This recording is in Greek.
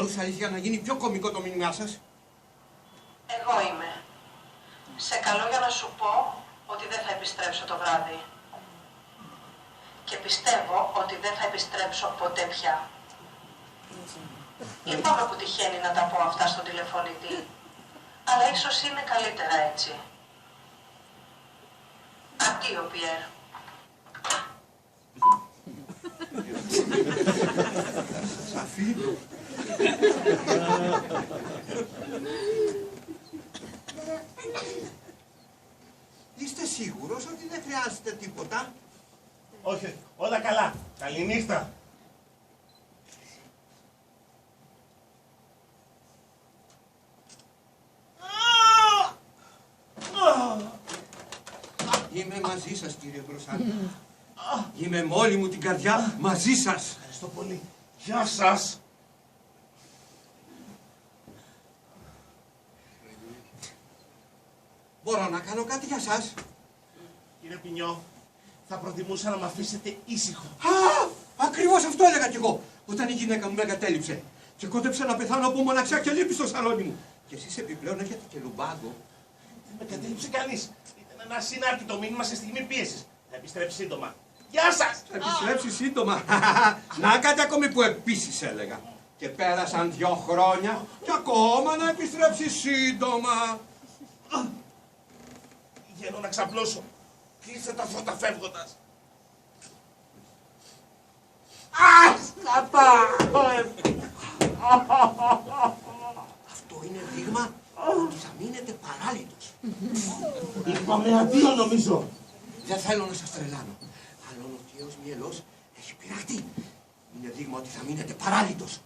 μπορούσε αλήθεια να γίνει πιο κωμικό το μήνυμά σας? Εγώ είμαι. Σε καλώ για να σου πω ότι δεν θα επιστρέψω το βράδυ. Και πιστεύω ότι δεν θα επιστρέψω ποτέ πια. Λυπάμαι που τυχαίνει να τα πω αυτά στον τηλεφωνητή, αλλά ίσως είναι καλύτερα έτσι. Αντίο, Πιέρ. Σαφή. Είστε σίγουρος ότι δεν χρειάζεται τίποτα? Όχι, όλα καλά. Καληνύχτα. Είμαι μαζί σας, κύριε Βροσάντα. Είμαι με όλη μου την καρδιά μαζί σας. Ευχαριστώ πολύ. Γεια σας. Μπορώ να κάνω κάτι για σας? Κύριε Πινιό, θα προτιμούσα να με αφήσετε ήσυχο. Ακριβώς αυτό έλεγα κι εγώ, όταν η γυναίκα μου με εγκατέλειψε. Και κόντεψα να πεθάνω από μοναξιά και λύπη στο σαλόνι μου. Και εσείς επιπλέον έχετε και λουμπάγκο. Δεν με εγκατέλειψε κανείς. Ήταν ένα συνάρτητο μήνυμα σε στιγμή πίεσης. Θα επιστρέψει σύντομα. Γεια σας! Θα επιστρέψει σύντομα. Να κάτι ακόμη που επίσης έλεγα. Και πέρασαν 2 χρόνια και ακόμα να επιστρέψει σύντομα. Πηγαίνω να ξαπλώσω. Κλείστε τα φώτα φεύγοντας. Σκατά! Αυτό είναι δείγμα ότι θα μείνετε παράλυτος. Είπαμε αντίο νομίζω. Δεν θέλω να σας τρελάνω. Αλλά ο νοτιός μυελός έχει πειραχτεί. Είναι δείγμα ότι θα μείνετε παράλυτος.